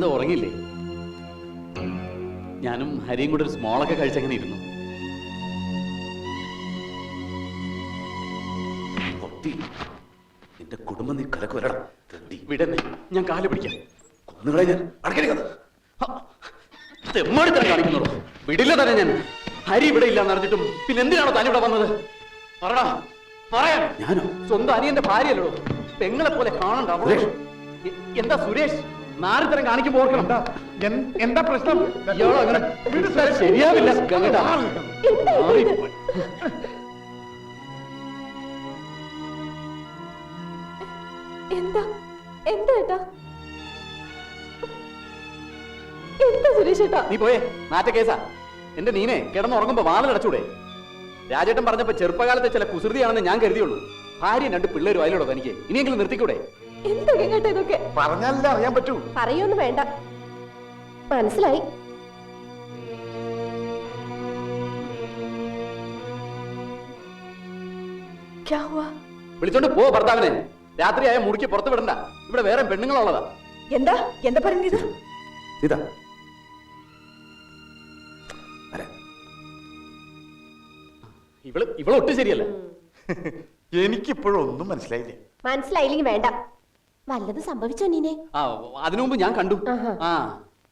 എന്താ ഉറങ്ങിയില്ലേ? ഞാനും ഹരിയും കൂടെ ഒരു സ്മോളൊക്കെ കഴിച്ചങ്ങനെ ഇരുന്നു. നിന്റെ കുടുംബം നീ കലക്ക് വരണം. വിടന്നെ, ഞാൻ കാല് പിടിക്കാം. കൊന്നുകളെ ഞാൻ തെമ്മാടിത്തരം കാണിക്കുന്നുള്ളൂ. വിടില്ല തന്നെ ഞാൻ. ഹരി ഇവിടെ ഇല്ലാന്ന് അറിഞ്ഞിട്ടും പിന്നെ എന്തിനാണോ താൻ ഇവിടെ വന്നത്? പറടാ, പറയാൻ. ഞാനോ? സ്വന്തം അനിയന്റെ ഭാര്യയല്ലോ, പെങ്ങളെ പോലെ കാണണ്ട. എന്താ സുരേഷ് നാരിത്തരം കാണിക്കുമ്പോ ഓർക്കണം. എന്താ പ്രശ്നം? ഇയാളോ അങ്ങനെ ശരിയാവില്ല. ഗംഗേട്ടാ, എന്താ എന്താ ഏട്ടാ? എന്താ സുരേഷേട്ടാ? നീ പോയേ, നാറ്റ കേസാ. എന്റെ നീനെ കിടന്നുറങ്ങുമ്പോ വാതിലടച്ചൂടെ? രാജേട്ടൻ പറഞ്ഞപ്പോ ചെറുപ്പകാലത്തെ ചില കുസൃതിയാണെന്ന് ഞാൻ കരുതിയുള്ളൂ. ഭാര്യയും 2 പിള്ളേരും അതിലോടോ തനിക്ക്. ഇനിയെങ്കിലും നിർത്തിക്കൂടെ? എന്താ കേട്ടോ ഇതൊക്കെ? പറഞ്ഞാലല്ലേ അറിയാൻ പറ്റൂ. പറയൊന്നും വേണ്ട, മനസ്സിലായി. വിളിച്ചോണ്ട് പോ ഭർത്താവിനെ. രാത്രിയായ മുറിക്ക് പുറത്ത് വിടണ്ട. ഇവിടെ വേറെ പെണ്ണുങ്ങളുള്ളതാ. എന്താ എന്താ പറയുന്നത്? ഇതാ ഇവളൊട്ടും ശരിയല്ല. എനിക്കിപ്പോഴും ഒന്നും മനസ്സിലായില്ലേ. മനസ്സിലായില്ലെങ്കിൽ വേണ്ട. വല്ലത് സംഭവിച്ചോ നീനെ? ആ, അതിനു മുമ്പ് ഞാൻ കണ്ടു. ആ,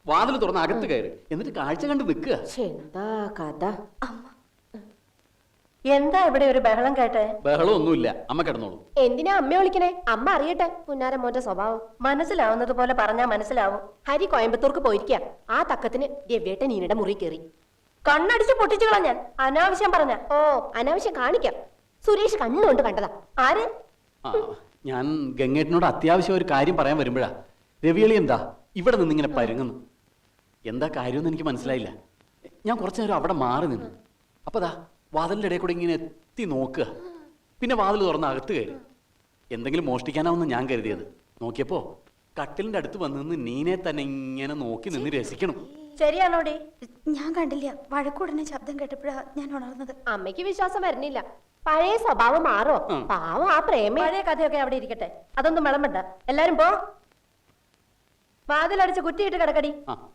വാതിൽ തുറന്ന് അകത്ത് കയറി, എന്നിട്ട് കാഴ്ച കണ്ട് നിൽക്കുക. എന്താ കഥ? എന്താ ഇവിടെ ഒരു ബഹളം കേട്ടെ? ബഹളം ഒന്നുമില്ല, അമ്മ കിടന്നോളൂ. എന്തിനാ അമ്മ വിളിക്കണേ? അമ്മ അറിയട്ടെ പുന്നാരമോന്റെ സ്വഭാവം. മനസ്സിലാവുന്നത് പോലെ പറഞ്ഞാ മനസ്സിലാവും. ഹരി കോയമ്പത്തൂർക്ക് പോയിരിക്കുക. ആ തക്കത്തിന് രവിയേട്ടൻ നീനയുടെ മുറി കയറി കണ്ണടിച്ച് പൊട്ടിച്ചു കളഞ്ഞാൻ. അനാവശ്യം പറഞ്ഞ. ഓ, അനാവശ്യം കാണിക്കാം. സുരേഷ് കണ്ണുകൊണ്ട് കണ്ടതാ. ആര്? ഞാൻ ഗംഗേട്ടനോട് അത്യാവശ്യം ഒരു കാര്യം പറയാൻ വരുമ്പോഴാ രവിയളി എന്താ ഇവിടെ നിന്നിങ്ങനെ പരുങ്ങുന്നു. എന്താ കാര്യമെന്ന് എനിക്ക് മനസ്സിലായില്ല. ഞാൻ കുറച്ചു നേരം അവിടെ മാറി നിന്നു. അപ്പതാ വാതിലിന്റെ ഇടയിൽ കൂടെ ഇങ്ങനെ എത്തി നോക്കുക. പിന്നെ വാതിൽ തുറന്ന് അകത്ത് കയറി. എന്തെങ്കിലും മോഷ്ടിക്കാനാവുന്ന ഞാൻ കരുതിയത്. നോക്കിയപ്പോ കട്ടിലിന്റെ അടുത്ത് വന്ന് നീനെ തന്നെ ഇങ്ങനെ നോക്കി നിന്ന് രസിക്കണം. ശരിയാണോടി? ഞാൻ കണ്ടില്ല. വഴക്കൂടനെ ശബ്ദം കേട്ടപ്പോഴാ ഞാൻ ഉണർന്നത്. അമ്മയ്ക്ക് വിശ്വാസം വരുന്നില്ല. പഴയ സ്വഭാവം മാറോ? പാവം ആ പ്രേമ. പഴയ കഥയൊക്കെ അവിടെ ഇരിക്കട്ടെ, അതൊന്നും വിളമ്പണ്ട. എല്ലാരും പോ. വാതിലടിച്ച് കുറ്റിയിട്ട് കിടക്കടി.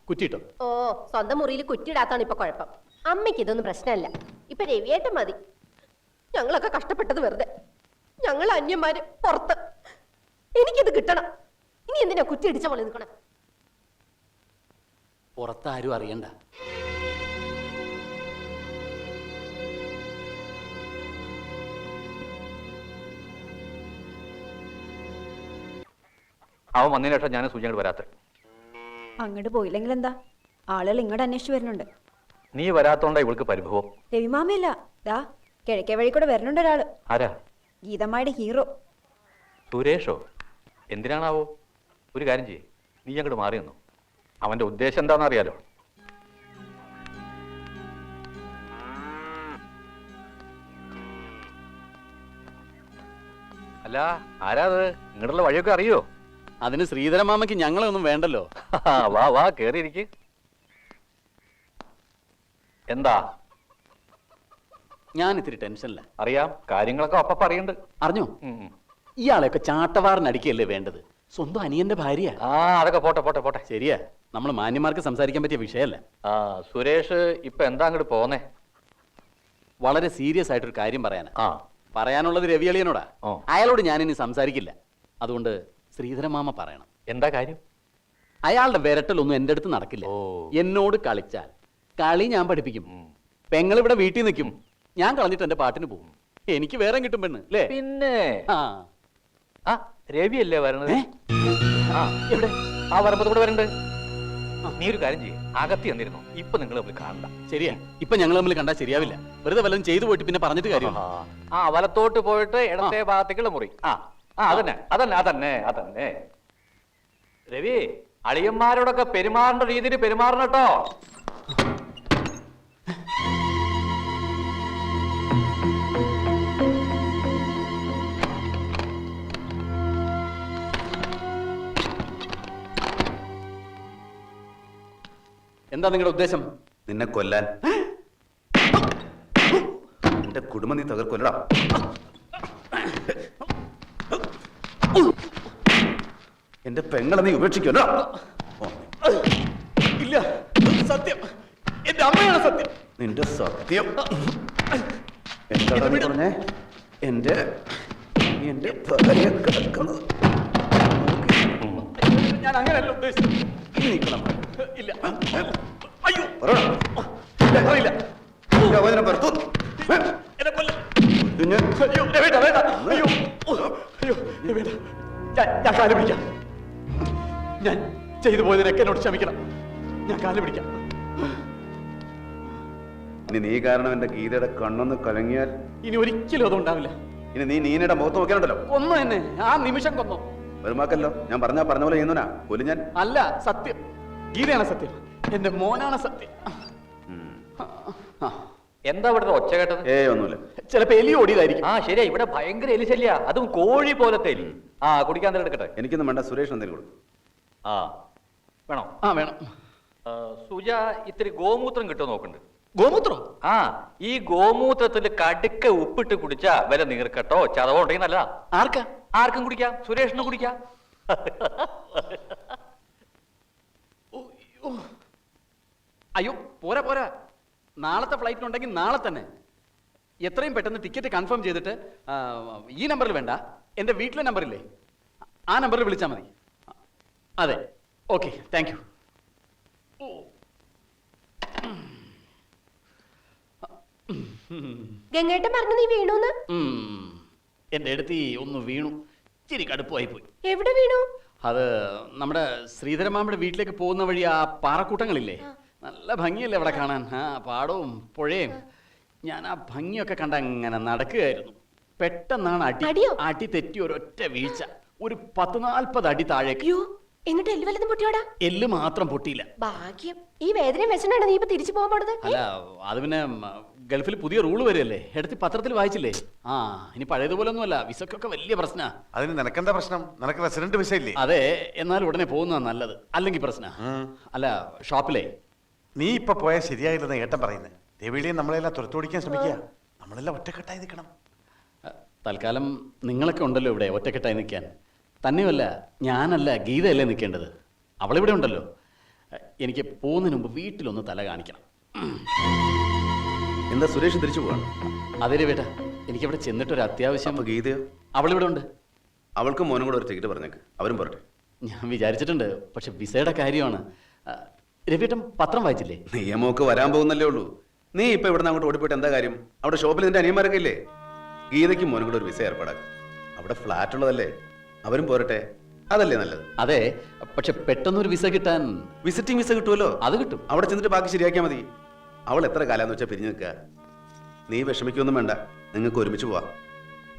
കുറ്റിട്ടോ? ഓ, സ്വന്തം മുറിയിൽ കുറ്റിയിടാത്താണ് ഇപ്പൊ കുഴപ്പം. അമ്മയ്ക്ക് ഇതൊന്നും പ്രശ്നമല്ല. ഇപ്പൊ രവിയേട്ടൻ മതി. ഞങ്ങളൊക്കെ കഷ്ടപ്പെട്ടത് വെറുതെ. ഞങ്ങൾ അന്യന്മാര് പുറത്ത്. എനിക്കിത് കിട്ടണം. ഇനി എന്തിനാ കുറ്റി ഇടിച്ച പോലെ നിൽക്കണം? പുറത്താരും അറിയണ്ട. അവൻ വന്നതിന് ശേഷം ഞാൻ സൂചന വരാത്ത. അങ്ങോട്ട് പോയില്ലെങ്കിൽ എന്താ? ആളുകൾ ഇങ്ങോട്ട് അന്വേഷിച്ചു വരുന്നുണ്ട്. നീ വരാത്തോണ്ടാ ഇവൾക്ക് പരിഭവം. രവിമാമയല്ല, ദാ കിഴക്കേ വഴി കൂടെ വരുന്നുണ്ട് ഒരാള്. ആരാ? ഗീതമ്മയുടെ ഹീറോ സുരേഷോ? എന്തിനാണാവോ? ഒരു കാര്യം ചെയ്യേ, നീ അങ്ങോട്ട് മാറി നിന്നു. അവന്റെ ഉദ്ദേശം എന്താണെന്ന് അറിയാലോ. അല്ല, ആരാത്? ഇങ്ങോട്ടുള്ള വഴിയൊക്കെ അറിയോ? അതിന് ശ്രീധരമാമയ്ക്ക് ഞങ്ങളെ ഒന്നും വേണ്ടല്ലോ. വാ വാ, കേറിയിരിക്ക്. എന്താ? ഞാൻ ഇത്തിരി ടെൻഷനില്ല. അറിയാം, കാര്യങ്ങളൊക്കെ അപ്പ പറയുന്നുണ്ട്. അറിഞ്ഞോ? ഇയാളെയൊക്കെ ചാട്ടവാറിനടിക്കല്ലേ വേണ്ടത്? സ്വന്തം അനിയന്റെ ഭാര്യ. അതൊക്കെ പോട്ടെ പോട്ടെ പോട്ടെ. ശരിയാ, നമ്മൾ മാന്യന്മാർക്ക് സംസാരിക്കാൻ പറ്റിയ വിഷയമല്ല. സുരേഷ് ഇപ്പൊ എന്താ അങ്ങോട്ട് പോന്നേ? വളരെ സീരിയസ് ആയിട്ടൊരു കാര്യം പറയാനാ. പറയാനുള്ളത് രവിയളിയനോടാ. അയാളോട് ഞാനിനി സംസാരിക്കില്ല. അതുകൊണ്ട് ശ്രീധരമാമ പറയണം. എന്താ കാര്യം? അയാളുടെ വിരട്ടലൊന്നും എന്റെ അടുത്ത് നടക്കില്ല. എന്നോട് കളിച്ചാൽ കളി ഞാൻ പഠിപ്പിക്കും. പെങ്ങൾ ഇവിടെ വീട്ടിൽ നിൽക്കും, ഞാൻ കളഞ്ഞിട്ട് എന്റെ പാട്ടിന് പോകും. എനിക്ക് വേറെ കിട്ടും പെണ്ണ് അല്ലേ? പിന്നെ രവി അല്ലേ വരണത്? എവിടെ? വരുമ്പോ കൂടെ വരണ്ട്. നീ ഒരു കാര്യം ചെയ്യും, അകത്തി വന്നിരുന്നു. ഇപ്പൊ നിങ്ങൾ തമ്മിൽ കാണണ്ട. ശരിയാ, ഇപ്പൊ ഞങ്ങൾ തമ്മിൽ കണ്ടാൽ ശരിയാവില്ല. വെറുതെ വല്ലതും ചെയ്തു പോയിട്ട് പിന്നെ പറഞ്ഞിട്ട് കാര്യം. വലത്തോട്ട് പോയിട്ട് ഇടത്തെ ഭാഗത്തേക്കുള്ള മുറി. അതന്നെ അതന്നെ അതന്നെ അതന്നെ. രവി, അളിയന്മാരോടൊക്കെ പെരുമാറേണ്ട രീതിയിൽ പെരുമാറണം കേട്ടോ. എന്താ നിങ്ങളുടെ ഉദ്ദേശം? നിന്നെ കൊല്ലാൻ. എന്റെ കുടുംബം നീ തകർക്കൊല്ലടാ. എന്റെ പെങ്ങളെ നീ ഉപേക്ഷിക്കല്ലോ. നിന്റെ സത്യം എന്താ പറഞ്ഞേ? എന്റെ എന്റെ ഭാര്യ കിടക്കുന്നത് ഞാൻ അങ്ങനെയല്ല ഉദ്ദേശിച്ചത്. ഇനി നിൽക്കണം. ഇല്ല. അയ്യോ, പറയണം. പറയില്ല. അവനെ പുറത്തു എന്നെ കൊല്ല. കുഞ്ഞ്. അയ്യോ, വേണ്ട, വേണ്ട. അയ്യോ, അയ്യോ, വേണ്ട. ഞാൻ കാല് പിടിക്കാം. ഞാൻ ചെയ്തു പോയതിനൊക്കെ എന്നോട് ക്ഷമിക്കണം. ഞാൻ കാല് പിടിക്കാം. ഇനി നീ കാരണം എന്റെ ഗീതയുടെ കണ്ണൊന്ന് കലങ്ങിയാൽ ഇനി ഒരിക്കലും അതുണ്ടാവില്ല. ഇനി നീ നീനയുടെ മുഖത്ത് നോക്കാനുണ്ടല്ലോ. കൊന്നു തന്നെ, ആ നിമിഷം കൊന്നു. വരുമാക്കല്ലോ. ഞാൻ പറഞ്ഞ പോലെ ചെയ്യുന്നവനാ കൊല്ലു ഞാൻ. അല്ല, സത്യം. ഗീതയാണ് സത്യം. എന്റെ മോനാണ് സത്യം. ആ, എന്താ ഇവിടുത്തെ ഒച്ച കേട്ടത്? ഒന്നുമില്ല. ചിലപ്പോ എലി ഓടിയതായിരിക്കും. ആ ശരിയാ, ഇവിടെ ഭയങ്കര എലിശല്യ, അതും കോഴി പോലത്തെ എലി. ആ കുടിക്കാൻ തന്നെ എടുക്കട്ടെ. എനിക്കൊന്നും വേണ്ട, സുരേഷ് എന്തെങ്കിലും കൊടുക്കും. ആ വേണോ? ആ, വേണം. സുജ ഇത്തിരി ഗോമൂത്രം കിട്ടുമോ നോക്കുന്നുണ്ട്. ഗോമൂത്രം? ആ, ഈ ഗോമൂത്രത്തിൽ കടുക്ക ഉപ്പിട്ട് കുടിച്ചാ വില നീർക്കട്ടോ ചതവോ ഉണ്ടെങ്കിൽ നല്ലതാ. ആർക്കാ? ആർക്കും കുടിക്കാം, സുരേഷിന് കുടിക്കാം. അയ്യോ, പോരാ പോരാ. നാളത്തെ ഫ്ലൈറ്റിനുണ്ടെങ്കിൽ നാളെ തന്നെ എത്രയും പെട്ടെന്ന് ടിക്കറ്റ് കൺഫേം ചെയ്തിട്ട് ഈ നമ്പറിൽ വേണ്ട, എൻ്റെ വീട്ടിലെ നമ്പറില്ലേ, ആ നമ്പറിൽ വിളിച്ചാൽ മതി. അതെ, ഓക്കെ, താങ്ക് യു. ഗംഗേട്ടൻ പറഞ്ഞു നീ വീണൂന്ന്. എൻ്റെ അടുത്ത് ഒന്ന് വീണു. ഇച്ചിരി കടുപ്പമായി പോയി. എവിടെ വീണു? അത് നമ്മുടെ ശ്രീധരമാമ്മയുടെ വീട്ടിലേക്ക് പോകുന്ന വഴി ആ പാറക്കൂട്ടങ്ങളില്ലേ, നല്ല ഭംഗിയല്ലേ അവിടെ കാണാൻ. ആ പാടവും പുഴയും. ഞാൻ ആ ഭംഗിയൊക്കെ കണ്ട അങ്ങനെ നടക്കുകയായിരുന്നു. പെട്ടെന്നാണ് അടി തെറ്റി ഒരൊറ്റ വീഴ്ച. ഒരു 10-40 അടി താഴേക്ക്. അയ്യോ, എന്നിട്ട് എല്ല് വല്ലതും പൊട്ടിയോടാ? എല്ല് മാത്രം പൊട്ടിയില്ല. ഭാഗ്യം. ഈ വേദനയും വെച്ചിട്ടാണ് നീ ഇപ്പൊ തിരിച്ചു പോകാൻ പോണത്. അല്ല, അത് പിന്നെ ഗൾഫിൽ പുതിയ റൂള് വരുമല്ലേ, എടുത്ത് പത്രത്തിൽ വായിച്ചില്ലേ. ആ, ഇനി പഴയതുപോലെ ഒന്നുമല്ല, വിസക്കൊക്കെ വലിയ പ്രശ്ന. അതിന് നിനക്കെന്താ പ്രശ്നം? നിനക്ക് റെസിഡന്റ് വിസ ഇല്ലേ? അതെ, എന്നാൽ ഉടനെ പോകുന്നതാ നല്ലത്, അല്ലെങ്കിൽ പ്രശ്ന. അല്ല, ഷോപ്പിലെ നീ ഇപ്പൊ പോയാൽ ശരിയായില്ലെന്ന് ഏട്ടൻ പറയുന്നത്. രവിളിയെ നമ്മളെല്ലാം തുരത്തോടിക്കാൻ ശ്രമിക്കുക. നമ്മളെല്ലാം ഒറ്റക്കെട്ടായി നിൽക്കണം. തൽക്കാലം നിങ്ങളൊക്കെ ഉണ്ടല്ലോ ഇവിടെ ഒറ്റക്കെട്ടായി നിൽക്കാൻ. തന്നെയുമല്ല, ഞാനല്ല ഗീതയല്ലേ നിൽക്കേണ്ടത്. അവളിവിടെ ഉണ്ടല്ലോ. എനിക്ക് പോകുന്നതിന് മുമ്പ് വീട്ടിലൊന്ന് തല കാണിക്കണം. എന്താ സുരേഷ് തിരിച്ചു പോവാണ്? അതേ വേട്ടാ, എനിക്കവിടെ ചെന്നിട്ടൊരു അത്യാവശ്യം. അപ്പൊ ഗീതയോ? അവളിവിടെ ഉണ്ട്. അവൾക്ക് മോനും കൂടെ ഒരു ടിക്കറ്റ് പറഞ്ഞേക്ക്, അവരും പോരട്ടെ. ഞാൻ വിചാരിച്ചിട്ടുണ്ട്, പക്ഷെ വിസയുടെ കാര്യമാണ്. രവിയേട്ടൻ പത്രം വായിച്ചില്ലേ? നിയമമൊക്കെ വരാൻ പോകുന്നല്ലേ ഉള്ളൂ. നീ ഇപ്പൊ ഇവിടെ നിന്ന് അങ്ങോട്ട് ഓടിപ്പോയിട്ട് എന്താ കാര്യം? അവിടെ ഷോപ്പിൽ നിന്റെ അനിയന്മാരൊക്കെ ഇല്ലേ? ഗീതയ്ക്ക് മോനും കൂടെ ഒരു വിസ ഏർപ്പാടാക്കും. അവിടെ ഫ്ലാറ്റ് ഉള്ളതല്ലേ, അവരും പോരട്ടെ. അതല്ലേ നല്ലത്? അതെ, പക്ഷെ പെട്ടെന്നൊരു വിസ കിട്ടാൻ. വിസിറ്റിംഗ് വിസ കിട്ടുമല്ലോ, അത് കിട്ടും. അവിടെ ചെന്നിട്ട് ബാക്കി ശരിയാക്കിയാൽ മതി. അവൾ എത്ര കാലാന്ന് വെച്ചാൽ പിരിഞ്ഞു നിൽക്കുക. നീ വിഷമിക്കൊന്നും വേണ്ട, നിങ്ങൾക്ക് ഒരുമിച്ച് പോവാ.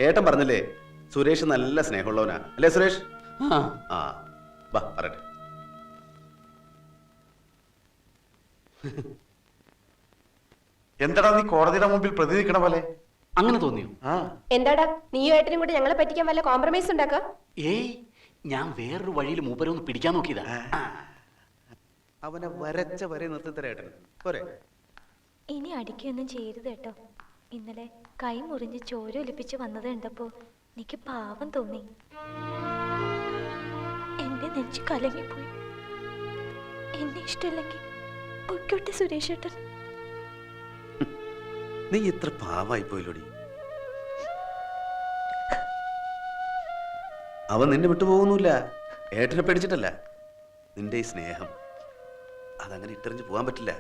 ഏട്ടൻ പറഞ്ഞില്ലേ, സുരേഷ് നല്ല സ്നേഹമുള്ളവനാ അല്ലേ സുരേഷ്? ആ വാ പറയട്ടെ. എന്താടാ നീ കോടതിയുടെ മുമ്പിൽ പ്രതി നിൽക്കണ പോലെ? അങ്ങനെ തോന്നിയോ? എന്താടാ നീയും ഏട്ടനും കൂടി ഞങ്ങളെ പറ്റിക്കാൻ വല്ല കോംപ്രമൈസ് ഉണ്ടാക്ക? ഏയ്, ഞാൻ വേറൊരു വഴിയിൽ മൂപ്പരൊന്ന് പിടിക്കാൻ നോക്കിയതാ. അവനെ വരച്ച വരെ നിർത്തി തരേട്ടൻ പോരെ. ഇനി അടിക്കൊന്നും ചെയ്യരുത് കേട്ടോ. ഇന്നലെ കൈ മുറിഞ്ഞ് ചോര ഒലിപ്പിച്ച് വന്നത് കണ്ടപ്പോ എനിക്ക് പാവം തോന്നി. എന്റെ നെഞ്ച് കലങ്ങിപ്പോയി. എന്നെ ഇഷ്ടമില്ലെങ്കിൽ പൊയ്ക്കോട്ടെ സുരേഷ് ഏട്ടൻ. നീ ഇത്ര പാവായി പോയില്ലോടി. അവൻ നിന്നെ വിട്ടുപോകുന്നില്ല, ഏട്ടനെ പേടിച്ചിട്ടല്ല. നിന്റെ ഈ സ്നേഹം അതങ്ങനെ ഇട്ടെറിഞ്ഞ് പോകാൻ പറ്റില്ല.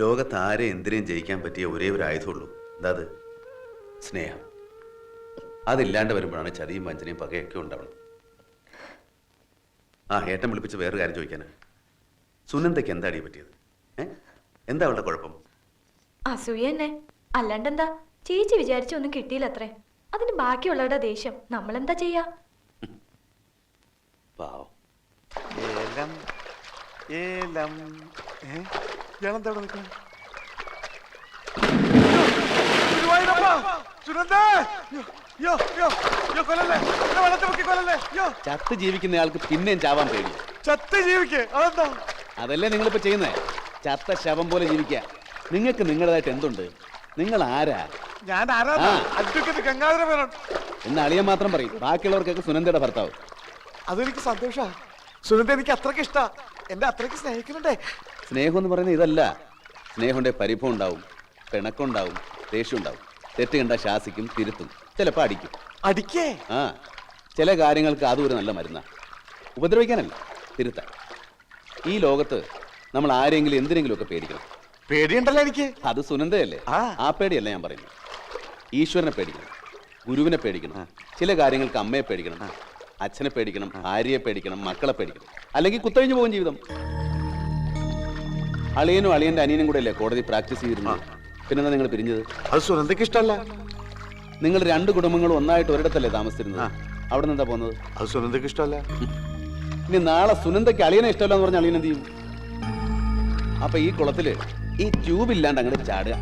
ലോകത്ത് ആരെ എന്തിനേയും ജയിക്കാൻ പറ്റിയ ഒരേ ഒരു ആയുധമുള്ളൂ. എന്താ അത്? സ്നേഹം. അതില്ലാണ്ട് വരുമ്പോഴാണ് ചതിയും വഞ്ചനയും പകയൊക്കെ ഉണ്ടാവണം. ആ ഏട്ടൻ വിളിപ്പിച്ച് വേറൊരു കാര്യം ചോദിക്കാനാ. സുനന്ദയ്ക്ക് എന്താടി പറ്റിയത്? എന്താ അവളുടെ കുഴപ്പം? അസൂയ തന്നെ, അല്ലാണ്ടെന്താ? ചേച്ചി വിചാരിച്ചൊന്നും കിട്ടിയില്ല അത്രേ. അതിന് ബാക്കിയുള്ളവരുടെ ദേഷ്യം നമ്മളെന്താ ചെയ്യാ? പാവം. ഏലം ഏലം ഇയാളെന്താ ഇവിടെ നിൽക്കണം? ചത്ത് ജീവിക്കുന്നയാൾക്ക് പിന്നെയും ചാവാൻ പേടി. ചത്ത് ജീവിക്കേ? അതെന്താ? അതല്ലേ നിങ്ങളിപ്പോ ചെയ്യുന്നേ, ചത്ത ശവം പോലെ ജീവിക്കുക. നിങ്ങൾക്ക് നിങ്ങളുടേതായിട്ട് എന്തുണ്ട്? നിങ്ങൾ ആരാ? ഞാൻ ആരാ? അഡ്വക്കേറ്റ് ഗംഗാധര മേനോൻ. എന്ന് അളിയൻ മാത്രം പറയും, ബാക്കിയുള്ളവർക്കൊക്കെ സുനന്ദയുടെ ഭർത്താവ്. അതെനിക്ക് സന്തോഷാ. സുനന്ദ എനിക്ക് അത്രയ്ക്ക് ഇഷ്ടാ. എന്നെ അത്രയ്ക്ക് സ്നേഹിക്കുന്നുണ്ടേ. സ്നേഹം എന്ന് പറയുന്നത് ഇതല്ല. സ്നേഹമുണ്ടെ പരിഭവം ഉണ്ടാവും, പിണക്കുണ്ടാവും, ദേഷ്യം ഉണ്ടാവും. തെറ്റ് കണ്ട ശാസിക്കും, തിരുത്തും, ചിലപ്പോൾ അടിക്കും. അടിക്കേ? ആ, ചില കാര്യങ്ങൾക്ക് അതും ഒരു നല്ല മരുന്നാണ്. ഉപദ്രവിക്കാനല്ല, തിരുത്താൻ. ഈ ലോകത്ത് നമ്മൾ ആരെങ്കിലും എന്തിനെങ്കിലുമൊക്കെ പേടിക്കണം. പേടിയുണ്ടല്ലോ എനിക്ക്. അത് സുനന്ദയല്ലേ? ആ പേടിയല്ല ഞാൻ പറയുന്നത്. ഈശ്വരനെ പേടിക്കണം, ഗുരുവിനെ പേടിക്കണം, ചില കാര്യങ്ങൾക്ക് അമ്മയെ പേടിക്കണം, അച്ഛനെ പേടിക്കണം, ഭാര്യയെ പേടിക്കണം, മക്കളെ പേടിക്കണം. അല്ലെങ്കിൽ കുത്തഴിഞ്ഞു പോകും ജീവിതം. അളിയനും അളിയന്റെ അനിയനും കൂടെ അല്ലേ കോടതി പ്രാക്ടീസ് ചെയ്തിരുന്നത്? പിന്നെന്താ നിങ്ങൾ പിരിഞ്ഞത്? അത് സുനന്ദയ്ക്ക് ഇഷ്ടമല്ല. നിങ്ങൾ രണ്ട് കുടുംബങ്ങളും ഒന്നായിട്ട് ഒരിടത്തല്ലേ താമസിച്ചിരുന്നത്? അവിടെ നിന്ന് എന്താ പോകുന്നത്? അത് സുനന്ദയ്ക്ക് ഇഷ്ടമല്ല. ഇനി നാളെ സുനന്ദയ്ക്ക് അളിയനെ ഇഷ്ടമല്ല എന്ന് പറഞ്ഞാൽ അളിയൻ എന്ത് ചെയ്യും? അപ്പൊ ഈ കുളത്തില് ഈ ട്യൂബ് ഇല്ലാണ്ട് അങ്ങോട്ട് ചാടുക.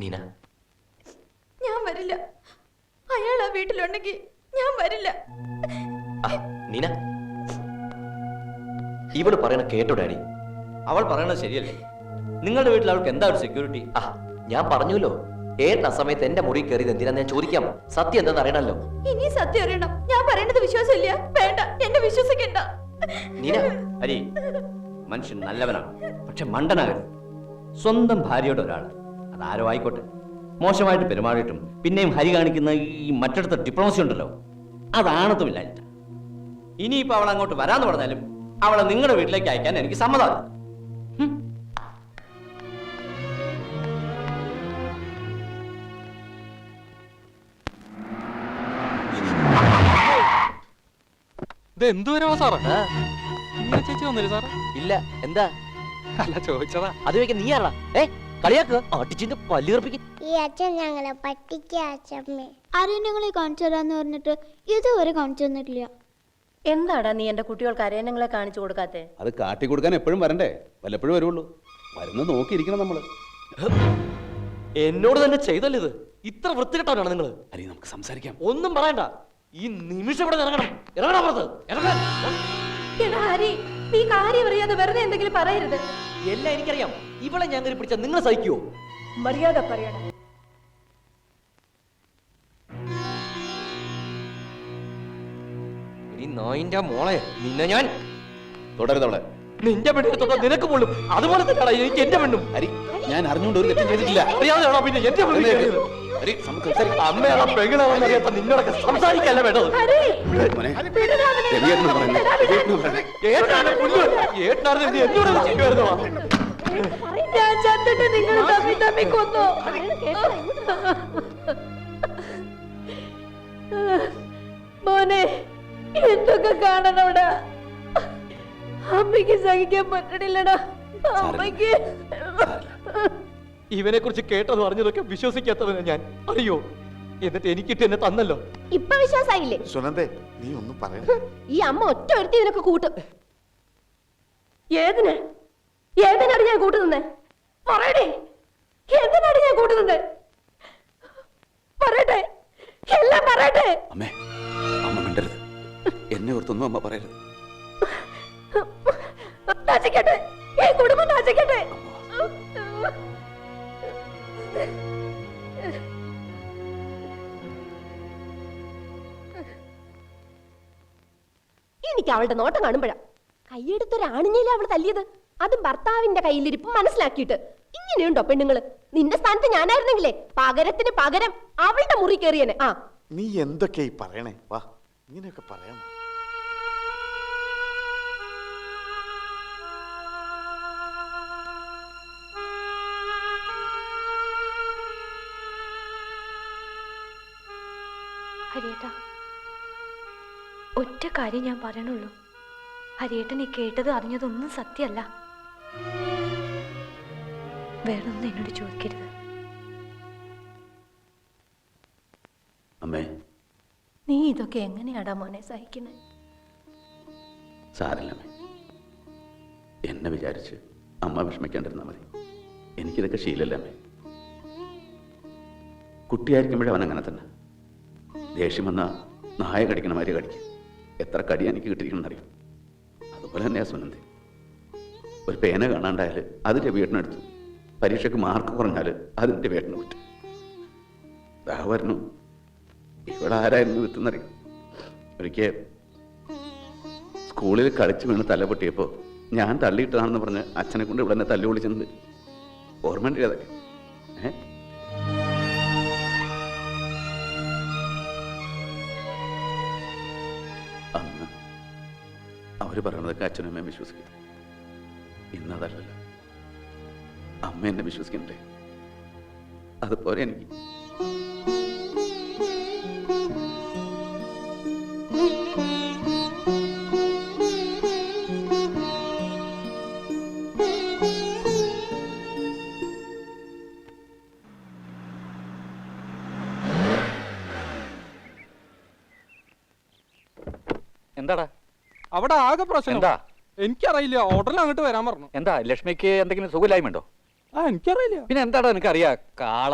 നീന, ഞാൻ വരില്ല. അയാൾ ആ വീട്ടിലുണ്ടെങ്കിൽ ഞാൻ വരില്ല. നീന, ഇവള് പറയണ കേട്ടോ ഡാഡി? അവൾ പറയണത് ശരിയല്ലേ? നിങ്ങളുടെ വീട്ടിൽ അവൾക്ക് എന്താ ഒരു സെക്യൂരിറ്റി? ഞാൻ പറഞ്ഞല്ലോ, ഏട്ടൻ സമയത്ത് എന്റെ മുറി കയറിയത് എന്തിനാന്ന് ഞാൻ ചോദിക്കാം. സത്യം എന്താന്ന് അറിയണല്ലോ. ഇനി സത്യം അറിയണം. ഞാൻ പറയുന്നത് വിശ്വാസമില്ല. വേണ്ട, എന്നെ വിശ്വസിക്കണ്ട. നീന, ഹരി മനുഷ്യൻ നല്ലവനാണ്, പക്ഷെ മണ്ടനാകരുത്. സ്വന്തം ഭാര്യയോട് ഒരാൾ, അതാരോ ആയിക്കോട്ടെ, മോശമായിട്ട് പെരുമാറിയിട്ടും പിന്നെയും ഹരി കാണിക്കുന്ന ഈ മറ്റടുത്ത ഡിപ്ലോമസി ഉണ്ടല്ലോ, അതാണത്തുമില്ല. ഇനിയിപ്പോ അവൾ അങ്ങോട്ട് വരാന്ന് പറഞ്ഞാലും അവളെ നിങ്ങളുടെ വീട്ടിലേക്ക് അയക്കാൻ എനിക്ക് സമ്മതമല്ല. ഇത് എന്തുവരവാ സാറേ? ചേച്ചി വന്നില്ല സാറേ? ഇല്ല. എന്താ? അല്ല, ചോദിച്ചതാ. അത് ചോദിക്കാൻ നീ ആരാ? കളിയാക്കുക, അടിച്ചിന്റെ പല്ലിറപ്പിക്കും. ഈ അച്ഛൻ ഞങ്ങളെ പറ്റിക്കമ്മേ. ആരെയും ഞങ്ങളെ കാണിച്ചു തരാന്ന് പറഞ്ഞിട്ട് ഇതുവരെ കാണിച്ചു തന്നിട്ടില്ല. എന്താടാ നീ എന്റെ കുട്ടികൾക്ക് അരയന്നങ്ങളെ കാണിച്ചു കൊടുക്കാത്തെ? അത് കാട്ടിക്കൊടുക്കാൻ എപ്പോഴും വരണ്ടേ? വല്ലപ്പോഴും വരുള്ളൂ. വരുന്നത് നോക്കിയിരിക്കണം നമ്മള്. എന്നോട് തന്നെ ചെയ്തല്ലോ ഇത്. ഇത്ര വൃത്തികെട്ടവരാണ് നിങ്ങൾ. അല്ലെങ്കിൽ നമുക്ക് സംസാരിക്കാം. ഒന്നും പറയണ്ട. ഈ നിമിഷം ഇവിടെ ഇറങ്ങണം. ഇറങ്ങണം പുറത്ത്. ഇറങ്ങാൻ. എടാ ഹരി, നീ കാര്യം അറിയാതെ വെറുതെ എന്തെങ്കിലും പറയരുത്. എല്ലാം എനിക്കറിയാം. ഇവളെ ഞാൻ കയറി പിടിച്ചാൽ നിങ്ങൾ സഹിക്കുവോ? മര്യാദ പറയണം. ഈ നായിന്റെ മോളെ, നിന്നെ ഞാൻ തുടരുതവളെ. നിന്റെ പെണ്ണെടുത്തോളം നിനക്ക് പോലും അതുപോലെ തന്നെയാണ് എനിക്ക് എന്റെ പെണ്ണും. ഹരി, ഞാൻ അറിഞ്ഞുകൊണ്ട് ഒരു തെറ്റും ചെയ്തിട്ടില്ല. അറിയാതെയാണോ പിന്നെ എന്റെ പെണ്ണ്? അമ്മയാണോ പെങ്ങളാണെന്ന് അറിയാത്ത നിന്നോടൊക്കെ സംസാരിക്കല്ല വേണ്ടത്. ഞാൻ ചത്തിട്ട് നിങ്ങൾ തമ്മി കൊന്നു. മോനെ, എന്തൊക്കെ കാണണോടാ. അമ്മയ്ക്ക് സഹിക്കാൻ പറ്റണില്ലടാ. അമ്മയ്ക്ക് ഇവനെ കുറിച്ച് കേട്ടത് അറിഞ്ഞതൊക്കെ വിശ്വസിക്കാത്തവനെ ഞാൻ, അറിയോ? എന്നിട്ട് എനിക്കിട്ട് എന്നെ തന്നല്ലോ. ഇപ്പൊ വിശ്വാസായില്ലേ? സുനന്ദേ, നീ ഒന്നും പറയണ്ട. ഈ അമ്മ ഒറ്റ ഒരുത്തി ഇതിനൊക്കെ കൂട്ടും. ഏതിനാണ് ഞാൻ കൂട്ടുനിന്നേ? പറയടേ, എന്തിനാണ് ഞാൻ കൂട്ടുനിന്നേ? പറയട്ടെ, എല്ലാം പറയട്ടെ. അമ്മേ, അമ്മ മിണ്ടരുത്. എന്നെ ഓർത്തൊന്നും അമ്മ പറയരുത്. നാശിക്കട്ടെ, ഈ കുടുംബം നാശിക്കട്ടെ. എനിക്ക് അവളുടെ നോട്ടം കാണുമ്പോഴാ കൈയെടുത്തൊരാണിഞ്ഞില്ല അവള് തല്ലിയത്. അതും ഭർത്താവിന്റെ കയ്യിലിരിപ്പ് മനസ്സിലാക്കിയിട്ട്. ഇങ്ങനെയുണ്ടോ പെണ്ണുങ്ങള്? നിന്റെ സ്ഥാനത്ത് ഞാനായിരുന്നെങ്കിലേ പകരത്തിന് പകരം അവളുടെ മുറി കയറിയനെ. നീ എന്തൊക്കെയായി പറയണേ? വാ, ഇങ്ങനെയൊക്കെ പറയാം. ഹരിയേട്ടാ, ഒറ്റ കാര്യം ഞാൻ പറയണുള്ളൂ. ഹരിയേട്ടൻ ഈ കേട്ടത് അറിഞ്ഞതൊന്നും സത്യമല്ല. വേറൊന്നും എന്നോട് ചോദിക്കരുത്. അമ്മേ, നീ ഇതൊക്കെ എങ്ങനെയാടാ മോനെ സഹിക്കണേ? സാരല്ലമ്മേ, എന്നെ വിചാരിച്ച് അമ്മ വിഷമിക്കാണ്ടിരുന്നാ മതി. എനിക്കിതൊക്കെ ശീലല്ലേ അമ്മേ. കുട്ടിയായിരിക്കുമ്പോഴേ അവൻ അങ്ങനെ തന്നെ. ദേഷ്യം വന്നാൽ നായ കടിക്കണ മാതിരി കടിക്കും. എത്ര കടി എനിക്ക് കിട്ടിയിരിക്കണമെന്നറിയും. അതുപോലെ തന്നെയാ സുനന്ദ. ഒരു പേന കാണാണ്ടായാൽ അത് രവിയേട്ടനെടുത്തു. പരീക്ഷയ്ക്ക് മാർക്ക് കുറഞ്ഞാൽ അതിൻ്റെ വേട്ടന് വിട്ടു. ദാ വരണു. ഇവിടെ ആരായിരുന്നു വിത്തെന്നറിയും. ഒരിക്കൽ സ്കൂളിൽ കളിച്ച് വീണ് തല പൊട്ടിയപ്പോൾ ഞാൻ തള്ളിയിട്ടതാണെന്ന് പറഞ്ഞ് അച്ഛനെ കൊണ്ട് ഇവിടെ തന്നെ തല്ലു വിളിച്ചിട്ടുണ്ട്. ഓർമ്മയുണ്ട് അതൊക്കെ? അന്ന് അവർ പറയണതൊക്കെ അച്ഛനും അമ്മയും വിശ്വസിക്കും. ഇന്നതല്ലല്ലോ. അമ്മ എന്നെ വിശ്വസിക്കണ്ടേ? അതുപോലെ എനിക്ക്. എന്താടാ അവിടെ ആകെ പ്രശ്നം. എന്താ? എനിക്കറിയില്ല, ഓർഡറിൽ അങ്ങോട്ട് വരാൻ പറഞ്ഞു. എന്താ ലക്ഷ്മിക്ക് എന്തെങ്കിലും സുഖമില്ലായ്മ ഉണ്ടോ? എനിക്കറിയില്ല. പിന്നെ എന്താടാ നിനക്കറിയാ കാള?